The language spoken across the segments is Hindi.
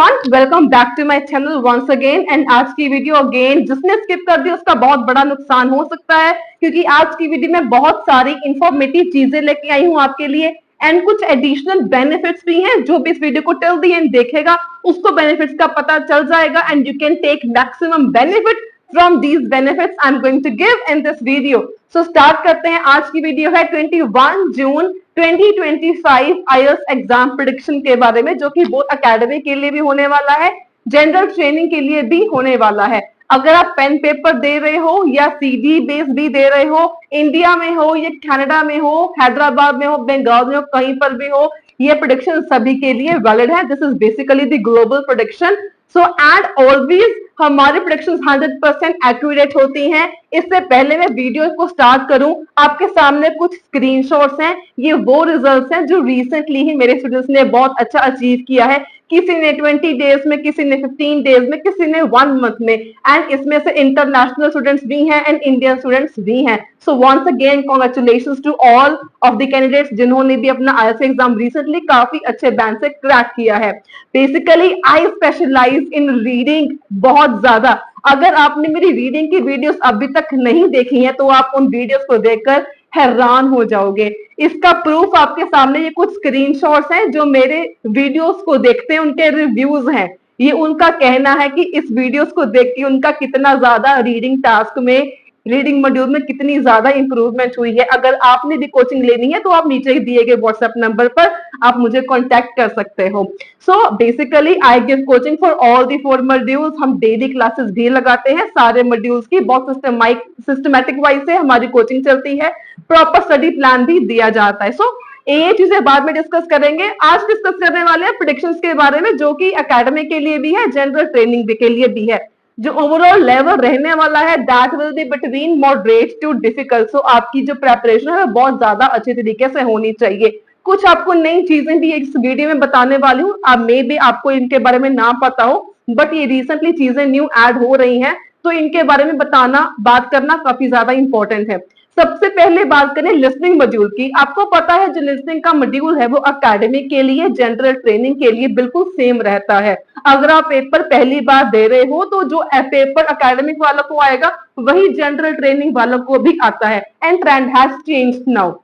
Everyone, welcome back to my channel once again. And आज की वीडियो अगेन जिसने स्किप कर दी उसका बहुत बड़ा नुकसान हो सकता है, क्योंकि आज की वीडियो में बहुत सारी इंफॉर्मेटिव चीजें लेके आई हूँ आपके लिए एंड कुछ एडिशनल बेनिफिट्स भी हैं। जो भी इस वीडियो को टिल द एंड देखेगा उसको बेनिफिट्स का पता चल जाएगा and you can take maximum benefit from these benefits I'm going to give in this video. So start करते हैं। आज की वीडियो है 21 जून 2025 IELTS एग्जाम प्रेडिक्शन के बारे में, जो कि बोथ एकेडमी के लिए भी होने वाला है, जनरल ट्रेनिंग के लिए भी होने वाला है। अगर आप पेन पेपर दे रहे हो या सीडी बेस भी दे रहे हो, इंडिया में हो या कनाडा में हो, हैदराबाद में हो, बंगाल में हो, कहीं पर भी हो, ये प्रेडिक्शन सभी के लिए वैलिड है। This is basically the global prediction. So and always हमारे प्रेडिक्शंस 100% एक्यूरेट होती हैं। इससे पहले मैं वीडियो को स्टार्ट करूं, आपके सामने कुछ स्क्रीनशॉट्स हैं। ये वो रिजल्ट्स हैं जो रिसेंटली ही मेरे स्टूडेंट्स ने बहुत अच्छा अचीव किया है। किसी ने 20 डेज में, किसी ने 15 डेज में, किसी ने 1 मंथ में, एंड इसमें से इंटरनेशनल स्टूडेंट्स भी हैं एंड इंडियन स्टूडेंट्स भी हैं। So once again congratulations to all of the candidates जिन्होंने भी अपना IELTS एग्जाम रिसेंटली काफी अच्छे बैंड से क्रैक किया है। Basically I specialise in reading बहुत ज्यादा। अगर आपने मेरी रीडिंग की वीडियोस अभी तक नहीं देखी हैं तो आप उन वीडियोस को देखकर हैरान हो जाओगे। इसका प्रूफ आपके सामने ये कुछ स्क्रीनशॉट्स हैं जो मेरे वीडियोस को देखते हैं, उनके रिव्यूज हैं। ये उनका कहना है कि इस वीडियोस को देख के उनका कितना ज्यादा रीडिंग टास्क में, रीडिंग मॉड्यूल में कितनी ज्यादा इंप्रूवमेंट हुई है। अगर आपने भी कोचिंग लेनी है तो आप नीचे दिए गए व्हाट्सएप नंबर पर आप मुझे कांटेक्ट कर सकते हो। So basically I give coaching for all the 4 modules. हम डेली क्लासेस भी लगाते हैं सारे मॉड्यूल्स की, बहुत सिस्टमैटिक वाइज से हमारी कोचिंग चलती है, प्रॉपर स्टडी प्लान भी दिया जाता है। सो ये चीजें बाद में डिस्कस करेंगे। आज डिस्कस करने वाले हैं प्रेडिक्शंस के बारे में, जो कि एकेडमी के लिए भी है, जनरल ट्रेनिंग के लिए भी है। जो ओवरऑल लेवल रहने वाला है that will be between moderate to difficult. So आपकी जो प्रेपरेशन है वो बहुत ज्यादा अच्छे तरीके से होनी चाहिए। कुछ आपको नई चीजें भी इस वीडियो में बताने वाली हूँ। आप मे भी आपको इनके बारे में ना पता हो, बट ये रिसेंटली चीजें न्यू ऐड हो रही हैं, तो इनके बारे में बात करना काफी ज्यादा इंपॉर्टेंट है। सबसे पहले बात करें लिसनिंग मॉड्यूल की। आपको पता है जो लिसनिंग का मॉड्यूल है वो एकेडमी के लिए, जनरल ट्रेनिंग के लिए बिल्कुल सेम रहता है। अगर आप पेपर पहली बार दे रहे हो तो जो पेपर एकेडमिक वालों को आएगा वही जनरल ट्रेनिंग वालों को भी आता है। And trend has changed now.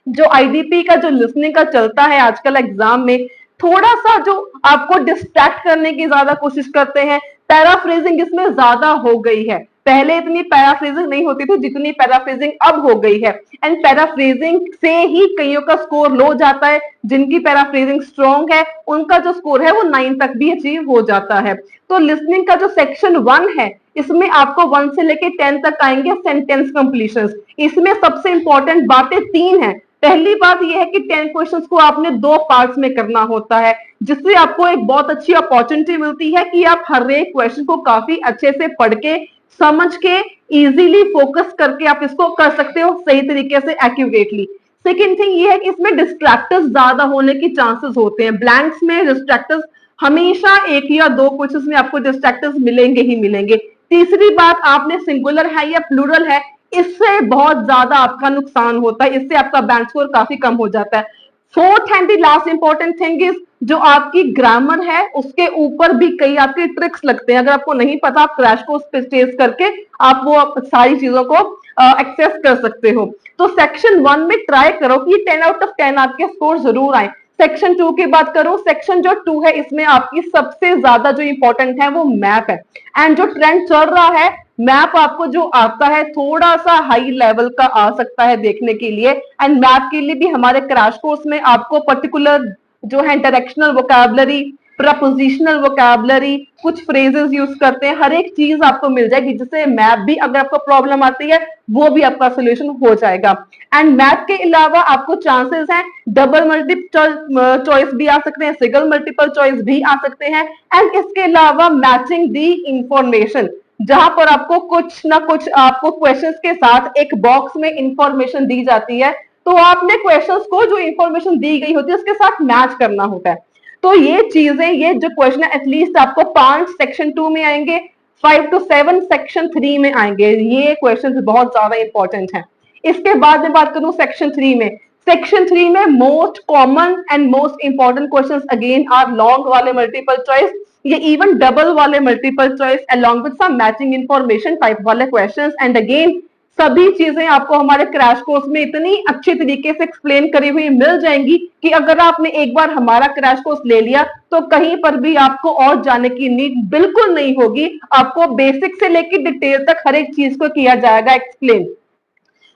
जो IDP का जो लिसनिंग का चलता है आजकल एग्जाम में, थोड़ा सा जो आपको डिस्ट्रैक्ट करने की ज्यादा कोशिश करते हैं, पैराफ्रेजिंग इसमें ज्यादा हो गई है। पहले इतनी पैराफ्रेजिंग नहीं होती थी जितनी पैराफ्रेजिंग अब हो गई है। एंड पैराफ्रेजिंग से ही कईयों का स्कोर लो जाता है। जिनकी पैराफ्रेजिंग स्ट्रॉन्ग है उनका जो स्कोर है वो 9 तक भी अचीव हो जाता है। तो लिसनिंग का जो सेक्शन 1 है इसमें आपको 1 से लेके 10 तक आएंगे सेंटेंस कंप्लीशन। इसमें सबसे इंपॉर्टेंट बातें 3 हैं। पहली बात यह है कि 10 क्वेश्चंस को आपने 2 पार्ट्स में करना होता है, जिससे आपको एक बहुत अच्छी अपॉर्चुनिटी मिलती है कि आप हर एक क्वेश्चन को काफी अच्छे से पढ़ के, समझ के, इजीली फोकस करके आप इसको कर सकते हो सही तरीके से, एक्यूरेटली। सेकेंड थिंग ये है कि इसमें डिस्ट्रैक्टर्स ज्यादा होने की चांसेस होते हैं। ब्लैंक्स में डिस्ट्रैक्टर्स हमेशा 1 या 2 क्वेश्चंस में आपको डिस्ट्रैक्टर्स मिलेंगे ही मिलेंगे। तीसरी बात, आपने सिंगुलर है या प्लूरल है, इससे बहुत ज्यादा आपका नुकसान होता है, इससे आपका बैंक स्कोर काफी कम हो जाता है। Fourth and the last important thing is जो आपकी ग्रामर है उसके ऊपर भी कई आपके ट्रिक्स लगते हैं। अगर आपको नहीं पता, आप क्रैश कोर्स पे टेस्ट करके आप वो सारी चीजों को एक्सेस कर सकते हो। तो सेक्शन 1 में ट्राई करो कि 10 आउट ऑफ 10 आपके स्कोर जरूर आए। सेक्शन 2 की बात करो, सेक्शन जो 2 है इसमें आपकी सबसे ज्यादा जो इंपॉर्टेंट है वो मैप है। एंड जो ट्रेंड चल रहा है, मैप आपको जो आता है थोड़ा सा हाई लेवल का आ सकता है देखने के लिए। एंड मैप के लिए भी हमारे क्रैश कोर्स में आपको पर्टिकुलर जो है डायरेक्शनल वोकैबुलरी, प्रपोजिशनल वोकैबुलरी, कुछ फ्रेजेस यूज करते हैं, हर एक चीज आपको मिल जाएगी, जिससे मैप भी अगर आपको प्रॉब्लम आती है वो भी आपका सोल्यूशन हो जाएगा। एंड मैप के अलावा आपको चांसेस हैं डबल मल्टीपल चॉइस भी आ सकते हैं, सिंगल मल्टीपल चॉइस भी आ सकते हैं। एंड इसके अलावा मैचिंग दी इंफॉर्मेशन, जहां पर आपको कुछ ना कुछ आपको क्वेश्चंस के साथ एक बॉक्स में इंफॉर्मेशन दी जाती है, तो आपने क्वेश्चंस को जो इंफॉर्मेशन दी गई होती है उसके साथ मैच करना होता है। तो ये चीजें, ये जो क्वेश्चन है एटलीस्ट आपको 5 सेक्शन 2 में आएंगे, 5 to 7 सेक्शन 3 में आएंगे। ये क्वेश्चन बहुत ज्यादा इंपॉर्टेंट है। इसके बाद में बात करूं सेक्शन 3 में, सेक्शन 3 में most common and most important questions again are long वाले मल्टीपल चॉइस, ये इवन डबल वाले multiple choice along with some matching information type वाले क्वेश्चंस। एंड अगेन सभी चीजें आपको हमारे क्रैश कोर्स में इतनी अच्छी तरीके से एक्सप्लेन करी हुई मिल जाएंगी कि अगर आपने एक बार हमारा क्रैश कोर्स ले लिया तो कहीं पर भी आपको और जाने की नीड बिल्कुल नहीं होगी। आपको बेसिक से लेकर डिटेल तक हर एक चीज को किया जाएगा एक्सप्लेन।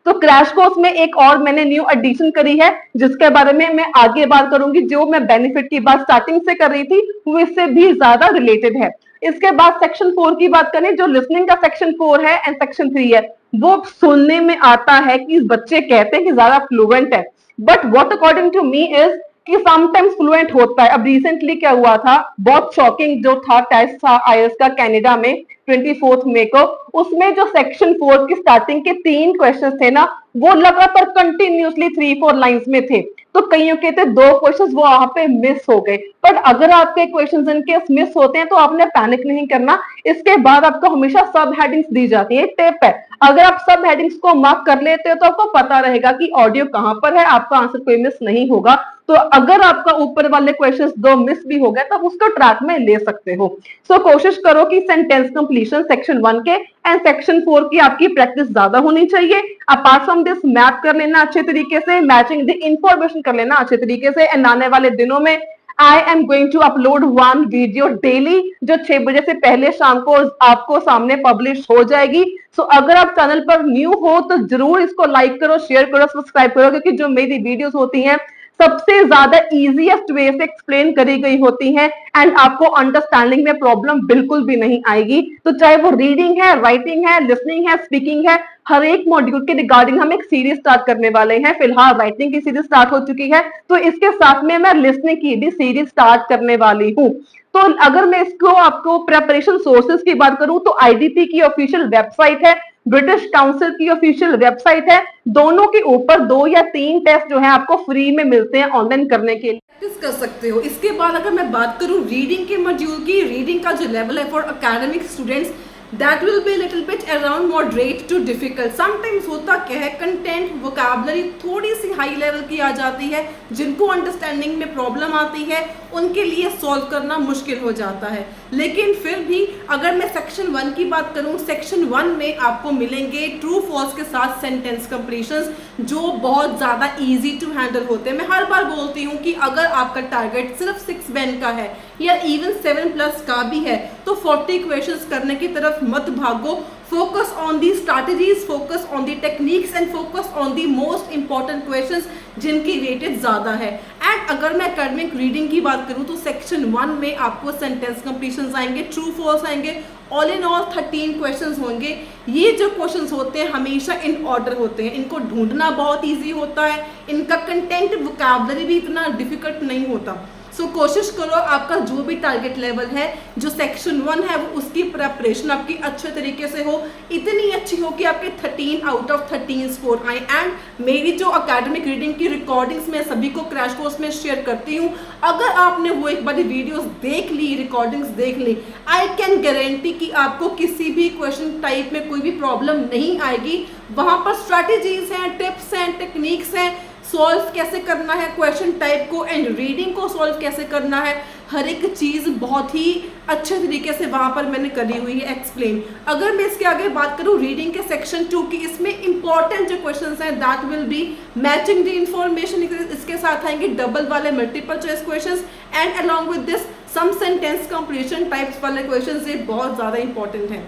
तो क्रैश कोर्स में एक और मैंने न्यू एडिशन करी है जिसके बारे में मैं आगे बात करूंगी। जो मैं बेनिफिट की बात स्टार्टिंग से कर रही थी वो इससे भी ज्यादा रिलेटेड है। इसके बाद सेक्शन 4 की बात करें, जो लिसनिंग का सेक्शन 4 है एंड सेक्शन 3 है, वो सुनने में आता है कि बच्चे कहते हैं कि ज्यादा फ्लुएंट है, but what according to me is कि समटाइम्स फ्लुएंट होता है। अब रिसेंटली क्या हुआ था, बहुत शॉकिंग जो था टेस्ट था आईएएस का कनाडा में 24 मई को, उसमें जो सेक्शन 4 की स्टार्टिंग के 3 क्वेश्चंस थे ना, वो लगातार कंटिन्यूसली 3-4 लाइंस में थे। तो कईयों के थे 2 क्वेश्चंस वो वहां पे मिस हो गए। पर अगर आपके क्वेश्चंस इनके मिस होते हैं तो आपने पैनिक नहीं करना। इसके बाद आपको हमेशा सब हेडिंग्स दी जाती है, टिप है। अगर आप सब हेडिंग्स को मार्क कर लेते हो तो आपको पता रहेगा कि ऑडियो कहां पर है, आपका आंसर कोई मिस नहीं होगा। तो अगर आपका ऊपर वाले क्वेश्चंस 2 मिस भी हो गए तब उसको ट्रैक में ले सकते हो। सो कोशिश करो कि सेंटेंस कंप्लीशन सेक्शन 1 के एंड सेक्शन 4 की आपकी प्रैक्टिस ज्यादा होनी चाहिए। अपार्ट फ्रॉम दिस मैप कर लेना अच्छे तरीके से, मैचिंग द इंफॉर्मेशन कर लेना अच्छे तरीके से। एंड आने वाले दिनों में I am going to upload 1 video daily जो 6 बजे से पहले शाम को आपको सामने पब्लिश हो जाएगी। सो अगर आप चैनल पर न्यू हो तो जरूर इसको लाइक करो, शेयर करो, सब्सक्राइब करो, क्योंकि जो मेरी वीडियोस होती हैं सबसे ज्यादा इजीएस्ट वे से एक्सप्लेन करी गई होती हैं एंड आपको अंडरस्टैंडिंग में प्रॉब्लम बिल्कुल भी नहीं आएगी। तो चाहे वो रीडिंग है, राइटिंग है, लिसनिंग है, स्पीकिंग है, हर एक मॉड्यूल के रिगार्डिंग हम एक सीरीज स्टार्ट करने वाले हैं। फिलहाल राइटिंग की सीरीज स्टार्ट हो चुकी है, तो इसके साथ में मैं लिसनिंग की भी सीरीज स्टार्ट करने वाली हूँ। तो अगर मैं इसको आपको प्रेपरेशन सोर्सेज की बात करूं तो आईडीपी की ऑफिशियल वेबसाइट है, ब्रिटिश काउंसिल की ऑफिशियल वेबसाइट है, दोनों के ऊपर 2 या 3 टेस्ट जो है आपको फ्री में मिलते हैं ऑनलाइन करने के लिए, प्रैक्टिस कर सकते हो। इसके बाद अगर मैं बात करूं रीडिंग के मॉड्यूल की, रीडिंग का जो लेवल है for academic students that will be a little bit around moderate to difficult. Sometimes होता क्या है, कंटेंट वोकैबुलरी थोड़ी सी हाई लेवल की आ जाती है, जिनको अंडरस्टैंडिंग में प्रॉब्लम आती है उनके लिए सॉल्व करना मुश्किल हो जाता है। लेकिन फिर भी अगर मैं सेक्शन 1 की बात करूं, सेक्शन 1 में आपको मिलेंगे ट्रू फॉल्स के साथ सेंटेंस कंप्लीशंस जो बहुत ज़्यादा इजी टू हैंडल होते हैं। मैं हर बार बोलती हूँ कि अगर आपका टारगेट सिर्फ 6 बैंड का है या इवन 7+ का भी है तो 40 क्वेश्चंस करने की तरफ मत भागो। Focus on the strategies, focus on the techniques and focus on the most important questions जिनकी वेटेज ज्यादा है। एंड अगर मैं एकेडमिक रीडिंग की बात करूं तो सेक्शन 1 में आपको सेंटेंस कंप्लीशंस आएंगे, ट्रू फॉल्स आएंगे, ऑल इन ऑल 13 क्वेश्चंस होंगे। ये जो क्वेश्चंस होते हैं हमेशा इन ऑर्डर होते हैं, इनको ढूंढना बहुत ईजी होता है, इनका कंटेंट वोकैबुलरी भी इतना डिफिकल्ट नहीं होता। सो कोशिश करो आपका जो भी टारगेट लेवल है, जो सेक्शन 1 है, वो उसकी प्रेपरेशन आपकी अच्छे तरीके से हो, इतनी अच्छी हो कि आपके 13 आउट ऑफ 13 स्कोर आए। एंड मेरी जो एकेडमिक रीडिंग की रिकॉर्डिंग्स मैं सभी को क्रैश कोर्स में शेयर करती हूँ, अगर आपने वो एक बार वीडियोस देख ली, रिकॉर्डिंग्स देख ली, आई कैन गारंटी कि आपको किसी भी क्वेश्चन टाइप में कोई भी प्रॉब्लम नहीं आएगी। वहाँ पर स्ट्रैटेजीज हैं, टिप्स हैं, टेक्निक्स हैं, सॉल्व कैसे करना है क्वेश्चन टाइप को एंड रीडिंग को सॉल्व कैसे करना है, हर एक चीज़ बहुत ही अच्छे तरीके से वहाँ पर मैंने करी हुई है एक्सप्लेन। अगर मैं इसके आगे बात करूँ रीडिंग के सेक्शन 2 की, इसमें इंपॉर्टेंट जो क्वेश्चंस हैं that will be matching the information, इसके साथ आएंगे डबल वाले multiple choice questions and along with this some sentence completion types वाले क्वेश्चंस, ये बहुत ज़्यादा इंपॉर्टेंट हैं।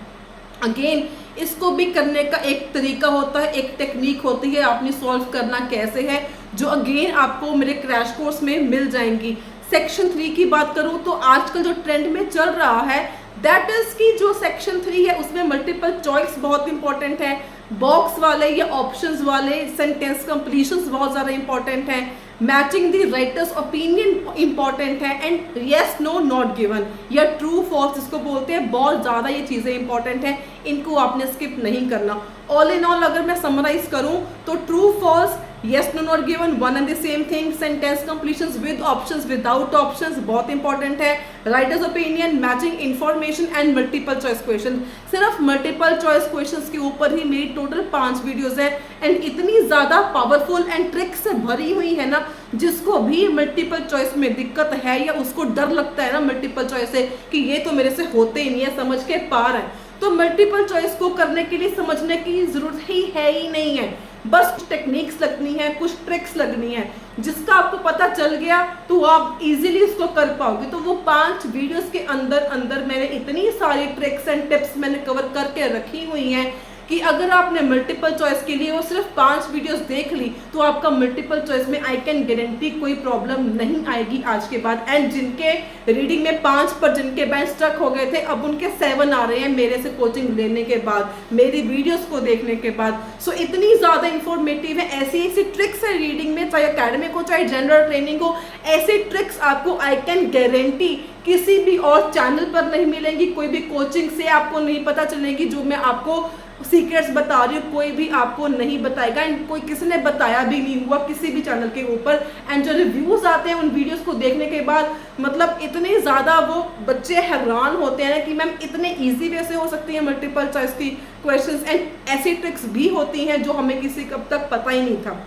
अगेन इसको भी करने का एक तरीका होता है, एक टेक्निक होती है, आपने सॉल्व करना कैसे है, जो अगेन आपको मेरे क्रैश कोर्स में मिल जाएंगी। सेक्शन 3 की बात करूं तो आजकल जो ट्रेंड में चल रहा है दैट इज कि जो सेक्शन 3 है उसमें मल्टीपल चॉइस बहुत इंपॉर्टेंट है, बॉक्स वाले या ऑप्शंस वाले सेंटेंस कंप्लीशंस बहुत ज़्यादा इंपॉर्टेंट हैं, matching the writer's opinion important है, and yes no not given या ट्रू फॉल्स इसको बोलते हैं, बहुत ज़्यादा ये चीज़ें इंपॉर्टेंट हैं, इनको आपने स्किप नहीं करना। ऑल इन ऑल अगर मैं समराइज करूं तो true false, yes no not given, one and the same thing, sentence completions with options, without options बहुत इंपॉर्टेंट है, writers opinion, matching information and multiple choice question. सिर्फ मल्टीपल चॉइस क्वेश्चंस के ऊपर ही मेरी टोटल 5 वीडियोस है, एंड इतनी ज़्यादा पावरफुल एंड ट्रिक से भरी हुई है ना, जिसको भी मल्टीपल चॉइस में दिक्कत है या उसको डर लगता है ना मल्टीपल चॉइस से कि ये तो मेरे से होते ही नहीं है, समझ के पार है, तो मल्टीपल चॉइस को करने के लिए समझने की जरूरत ही नहीं है, बस टेक्निक्स लगनी है, कुछ ट्रिक्स लगनी है, जिसका आपको पता चल गया तो आप इजीली उसको कर पाओगे। तो वो 5 वीडियोस के अंदर मैंने इतनी सारी ट्रिक्स एंड टिप्स मैंने कवर करके रखी हुई हैं कि अगर आपने मल्टीपल चॉइस के लिए वो सिर्फ 5 वीडियोस देख ली तो आपका मल्टीपल चॉइस में आई कैन गारंटी कोई प्रॉब्लम नहीं आएगी आज के बाद। एंड जिनके रीडिंग में 5 पर जिनके बैंक स्टक हो गए थे, अब उनके 7 आ रहे हैं मेरे से कोचिंग लेने के बाद, मेरी वीडियोस को देखने के बाद। सो इतनी ज़्यादा इंफॉर्मेटिव है, ऐसी ट्रिक्स है रीडिंग में, चाहे अकेडमिक हो चाहे जनरल ट्रेनिंग हो, ऐसी ट्रिक्स आपको आई कैन गारंटी किसी भी और चैनल पर नहीं मिलेंगी, कोई भी कोचिंग से आपको नहीं पता चलेगी। जो मैं आपको सीक्रेट्स बता रही हूँ कोई भी आपको नहीं बताएगा, एंड कोई किसी ने बताया भी नहीं हुआ किसी भी चैनल के ऊपर। एंड जो रिव्यूज आते हैं उन वीडियोस को देखने के बाद, मतलब इतने ज़्यादा वो बच्चे हैरान होते हैं कि मैम इतने इजी वे से हो सकती है मल्टीपल चॉइस की क्वेश्चंस, एंड ऐसी ट्रिक्स भी होती हैं जो हमें किसी कब तक पता ही नहीं था।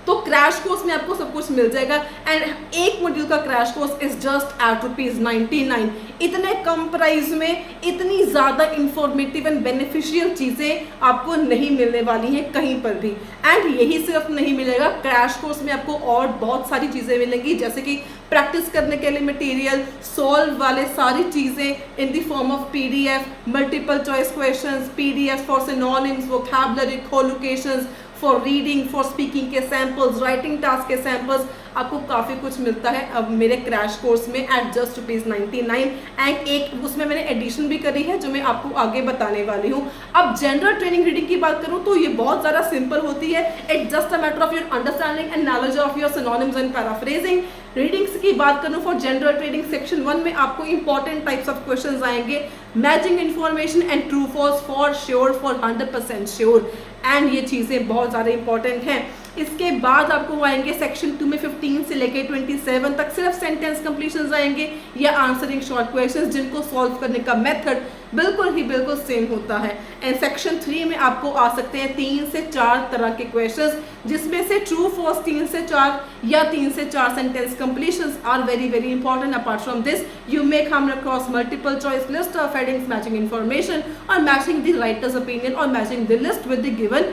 तो क्रैश कोर्स में आपको सब कुछ मिल जाएगा, एंड एक मॉड्यूल का crash course is just at ₹99। इतने कम प्राइस में इतनी ज़्यादा इंफॉर्मेटिव एंड बेनिफिशियल चीज़ें आपको नहीं मिलने वाली हैं कहीं पर भी। एंड यही सिर्फ नहीं मिलेगा, क्रैश कोर्स में आपको और बहुत सारी चीज़ें मिलेंगी, जैसे कि प्रैक्टिस करने के लिए मटेरियल, सॉल्व वाले सारी चीज़ें in the form of PDF, multiple choice questions, PDF for synonyms, vocabulary, collocations, for reading, for speaking के सैम्पल्स, राइटिंग टास्क के सैम्पल्स, आपको काफ़ी कुछ मिलता है अब मेरे क्रैश कोर्स में एट जस्ट ₹99। एंड एक उसमें मैंने एडिशन भी करी है जो मैं आपको आगे बताने वाली हूँ। अब जनरल ट्रेनिंग रीडिंग की बात करूँ तो ये बहुत ज़्यादा सिंपल होती है, it's just a matter of your understanding and knowledge of your synonyms and paraphrasing. Readings की बात करूँ फॉर जनरल ट्रेनिंग सेक्शन 1 में आपको इंपॉर्टेंट टाइप्स ऑफ क्वेश्चंस आएंगे, matching information and true false for sure, for 100% sure, and ये चीज़ें बहुत ज़्यादा इंपॉर्टेंट हैं। इसके बाद आपको आएंगे सेक्शन 2 में 15 से लेके 27 तक सिर्फ सेंटेंस कंप्लीशंस आएंगे या आंसरिंग शॉर्ट क्वेश्चंस, जिनको सॉल्व करने का मेथड बिल्कुल सेम होता है। एंड सेक्शन 3 में आपको आ सकते हैं 3 से 4 तरह के क्वेश्चंस, जिसमें से ट्रू फॉल्स 3 से 4 या 3 से 4 sentence completions are very important. Apart from this you may come across multiple choice list of headings, matching information और मैचिंग द राइटर्स ओपिनियन और matching the list with the given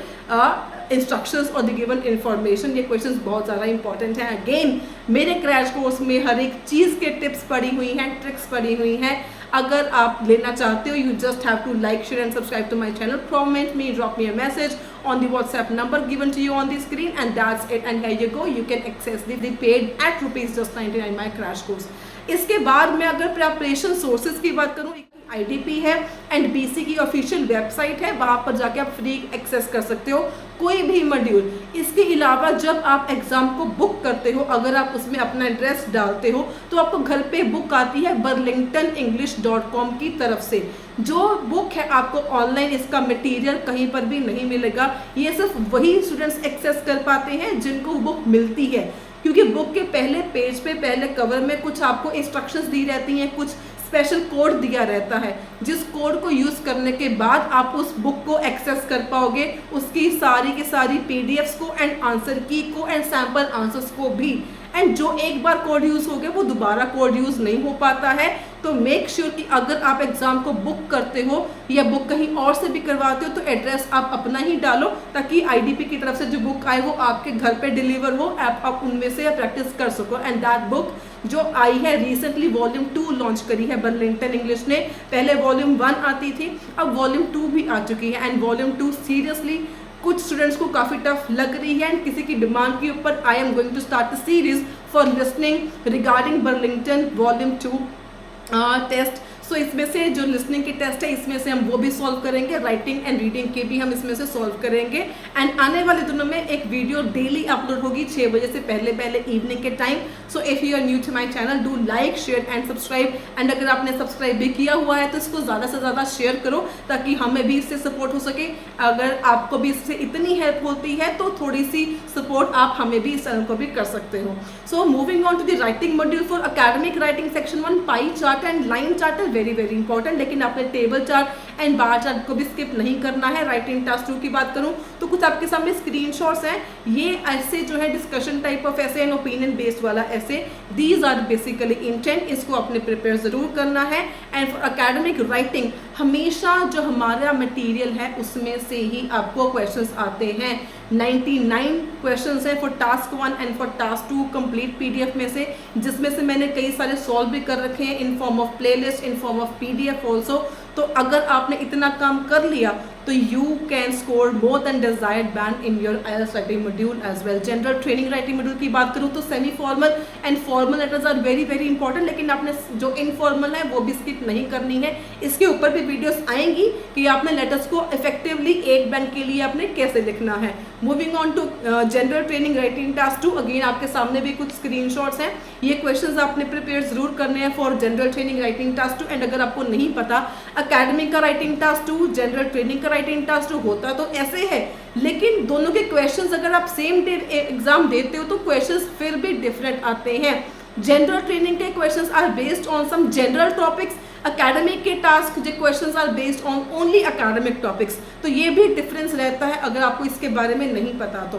instructions और द गिवन इन्फॉर्मेशन। ये क्वेश्चंस बहुत ज़्यादा इंपॉर्टेंट हैं। अगेन मेरे क्रैश कोर्स में हर एक चीज़ के टिप्स पड़ी हुई हैं, ट्रिक्स पड़ी हुई हैं। अगर आप लेना चाहते हो, you just have to like, share and subscribe to my channel, comment me, drop me a message on the WhatsApp number given to you on the screen, and that's it. And here you go, you can access the paid at ₹99 my crash course. इसके बाद मैं अगर प्रिपरेशन सोर्सेज की बात करूँ, IDP है एंड BC की ऑफिशियल वेबसाइट है, वहाँ पर जाके आप फ्री एक्सेस कर सकते हो कोई भी मॉड्यूल। इसके अलावा जब आप एग्ज़ाम को बुक करते हो, अगर आप उसमें अपना एड्रेस डालते हो तो आपको घर पे बुक आती है burlingtonenglish.com की तरफ से। जो बुक है आपको ऑनलाइन इसका मटेरियल कहीं पर भी नहीं मिलेगा, ये सिर्फ वही स्टूडेंट्स एक्सेस कर पाते हैं जिनको बुक मिलती है, क्योंकि बुक के पहले पेज पे पहले कवर में कुछ आपको इंस्ट्रक्शंस दी रहती हैं, कुछ स्पेशल कोड दिया रहता है, जिस कोड को यूज़ करने के बाद आप उस बुक को एक्सेस कर पाओगे, उसकी सारी की सारी PDFs को एंड आंसर की को एंड सैम्पल आंसर्स को भी। एंड जो एक बार कोड यूज़ हो गया वो दोबारा कोड यूज़ नहीं हो पाता है। तो मेक श्योर कि अगर आप एग्ज़ाम को बुक करते हो या बुक कहीं और से भी करवाते हो तो एड्रेस आप अपना ही डालो, ताकि IDP की तरफ से जो बुक आए वो आपके घर पे डिलीवर हो, आप उनमें से प्रैक्टिस कर सको। एंड दैट बुक जो आई है रिसेंटली वॉल्यूम 2 लॉन्च करी है बर्लिंगटन इंग्लिश ने। पहले वॉल्यूम 1 आती थी, अब वॉल्यूम 2 भी आ चुकी है। एंड वॉल्यूम 2 सीरियसली कुछ स्टूडेंट्स को काफ़ी टफ लग रही है, एंड किसी की डिमांड के ऊपर I am going to start a series for listening regarding Burlington volume 2 test. So इसमें से जो लिसनिंग की टेस्ट है इसमें से हम वो भी सॉल्व करेंगे, राइटिंग एंड रीडिंग के भी हम इसमें से सॉल्व करेंगे। एंड आने वाले दिनों में एक वीडियो डेली अपलोड होगी 6 बजे से पहले इवनिंग के time. So if you are new to my channel, do like, share and subscribe. And अगर आपने सब्सक्राइब भी किया हुआ है तो इसको ज़्यादा से ज़्यादा शेयर करो ताकि हमें भी इससे सपोर्ट हो सके। अगर आपको भी इससे इतनी हेल्प होती है तो थोड़ी सी सपोर्ट आप हमें भी इस चैनल को भी कर सकते हो। So moving on to the writing module for academic writing section 1, pie chart and line chart है वेरी वेरी इंपॉर्टेंट, लेकिन आपने table chart and bar chart को भी स्किप नहीं करना है। राइटिंग टास्क 2 की बात करूं तो कुछ आपके सामने स्क्रीनशॉट्स हैं, ये ऐसे जो है डिस्कशन टाइप ऑफ ऐसे एंड ओपिनियन बेस्ड वाला ऐसे, दीज आर बेसिकली इंटेंट, इसको आपने प्रिपेयर जरूर करना है। एंड फॉर अकेडमिक राइटिंग हमेशा जो हमारा मटेरियल है उसमें से ही आपको क्वेश्चंस आते हैं। 99 क्वेश्चंस हैं for task 1 and for task 2 complete PDF में से, जिसमें से मैंने कई सारे सॉल्व भी कर रखे हैं in form of playlist, in form of PDF also. तो अगर आपने इतना काम कर लिया तो you can score more than desired band in your IELTS writing module as well. General training writing module की बात करूँ तो semi formal and formal letters are very very important, लेकिन आपने जो इनफॉर्मल है वो भी स्किप नहीं करनी है। इसके ऊपर भी वीडियोस आएंगी कि आपने लेटर्स को इफेक्टिवली एक बैंक के लिए आपने कैसे लिखना है। Moving on to general training writing task 2, again आपके सामने भी कुछ स्क्रीनशॉट्स हैं, ये क्वेश्चंस आपने प्रिपेयर जरूर करने हैं for general training writing task 2। And अगर आपको नहीं पता अकेडमिक का राइटिंग टास्क 2, जनरल ट्रेनिंग का राइटिंग टास्क 2 होता तो ऐसे है, लेकिन दोनों के क्वेश्चंस अगर आप सेम डे एग्जाम देते हो तो क्वेश्चंस फिर भी डिफरेंट आते हैं। जनरल ट्रेनिंग के questions are based on some general topics, academic के टास्क जो questions are based on only academic topics, तो ये भी डिफरेंस रहता है अगर आपको इसके बारे में नहीं पता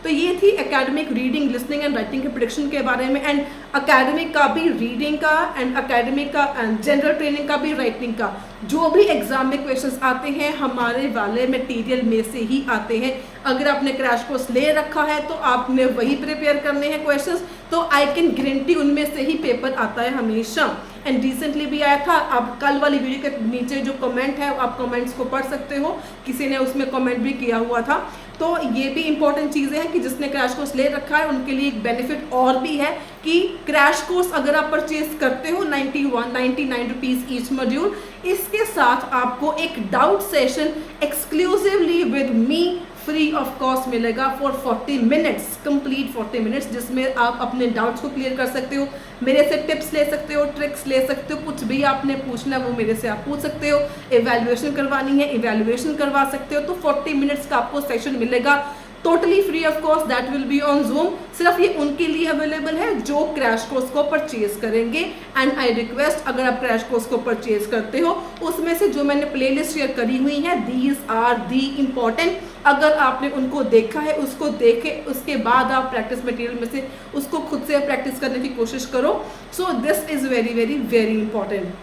तो ये थी academic reading, listening and writing के प्रेडिक्शन के बारे में। एंड अकेडमिक का भी रीडिंग का एंड अकेडमिक का एंड जनरल ट्रेनिंग का भी राइटिंग का जो भी एग्जाम में क्वेश्चंस आते हैं हमारे वाले मटेरियल में से ही आते हैं। अगर आपने क्रैश कोर्स ले रखा है तो आपने वही प्रिपेयर करने हैं क्वेश्चंस, तो आई कैन गारंटी उनमें से ही पेपर आता है हमेशा। एंड रिसेंटली भी आया था, आप कल वाली वीडियो के नीचे जो कमेंट है आप कमेंट्स को पढ़ सकते हो, किसी ने उसमें कमेंट भी किया हुआ था। तो ये भी इंपॉर्टेंट चीज़ें हैं कि जिसने क्रैश कोर्स ले रखा है उनके लिए एक बेनिफिट और भी है कि क्रैश कोर्स अगर आप परचेज करते हो 99 रुपीज़ ईच मॉड्यूल, इसके साथ आपको एक doubt session exclusively with me free of cost मिलेगा फॉर 40 मिनट्स, कंप्लीट 40 मिनट्स, जिसमें आप अपने डाउट्स को क्लियर कर सकते हो, मेरे से टिप्स ले सकते हो, ट्रिक्स ले सकते हो, कुछ भी आपने पूछना है वो मेरे से आप पूछ सकते हो, इवैल्यूएशन करवानी है इवैल्यूएशन करवा सकते हो। तो 40 मिनट्स का आपको सेशन मिलेगा totally free of cost, that will be on zoom. सिर्फ ये उनके लिए अवेलेबल है जो क्रैश कोर्स को परचेज करेंगे। एंड आई रिक्वेस्ट अगर आप क्रैश कोर्स को परचेज करते हो उसमें से जो मैंने प्लेलिस्ट शेयर करी हुई है, दीज आर दी इम्पॉर्टेंट, अगर आपने उनको देखा है उसको देखे उसके बाद आप प्रैक्टिस मटेरियल में से उसको खुद से प्रैक्टिस करने की कोशिश करो। So this is very very very important.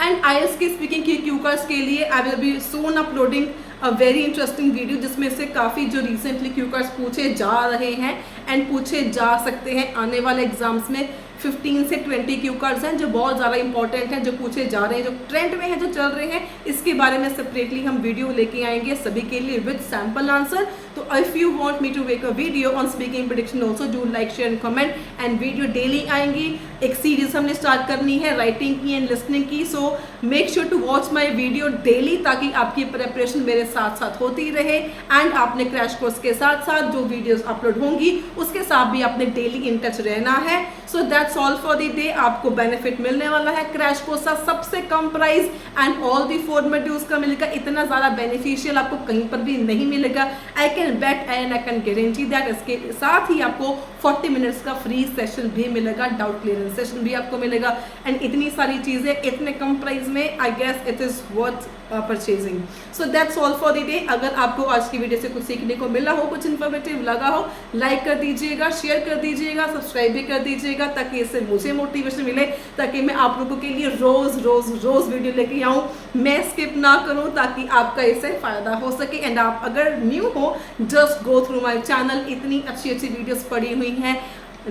And IELTS के स्पीकिंग की क्यू कार्ड्स के लिए I will be soon uploading a very interesting video जिसमें से काफ़ी जो रिसेंटली क्यू कार्ड्स पूछे जा रहे हैं एंड पूछे जा सकते हैं आने वाले एग्जाम्स में 15 से 20 क्यू कार्ड्स हैं जो बहुत ज़्यादा इंपॉर्टेंट हैं, जो पूछे जा रहे हैं, जो ट्रेंड में हैं, जो चल रहे हैं, इसके बारे में सेपरेटली हम वीडियो लेके आएंगे सभी के लिए विद सैम्पल आंसर। तो if you want me to make a video on speaking prediction also do like share and comment. And video daily आएंगी, एक सीरीज हमने स्टार्ट करनी है राइटिंग की एंड लिसनिंग की। So make sure to watch my video daily ताकि आपकी प्रेपरेशन मेरे साथ साथ होती रहे। एंड आपने क्रैश कोर्स के साथ साथ जो वीडियोज अपलोड होंगी उसके साथ भी आपने डेली इन टच रहना है। So that's all for the day. आपको बेनिफिट मिलने वाला है क्रैश कोर्स का सबसे कम price and all the 4 modules का मिलेगा। इतना ज़्यादा बेनिफिशियल आपको कहीं पर भी नहीं मिलेगा। I can bet and I can guarantee that. इसके साथ ही आपको 40 मिनट्स का फ्री सेशन भी मिलेगा, डाउट क्लियरेंस सेशन भी आपको मिलेगा। एंड इतनी सारी चीज़ें इतने कम प्राइस में, I guess it is worth purchasing. So that's all for the day. अगर आपको आज की वीडियो से कुछ सीखने को मिला हो, कुछ इन्फॉर्मेटिव लगा हो, लाइक कर दीजिएगा, शेयर कर दीजिएगा, सब्सक्राइब भी कर दीजिएगा ताकि इससे मुझे मोटिवेशन मिले, ताकि मैं आप लोगों के लिए रोज रोज रोज वीडियो लेके आऊँ, मैं स्किप ना करूँ ताकि आपका इससे फायदा हो सके। एंड आप अगर न्यू हो, just go through my channel, इतनी अच्छी अच्छी वीडियोस पड़ी हुई हैं,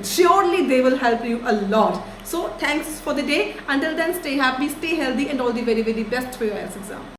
surely they will help you a lot. So thanks for the day. Until then, stay happy, stay healthy and all the very very best for your IELTS exam.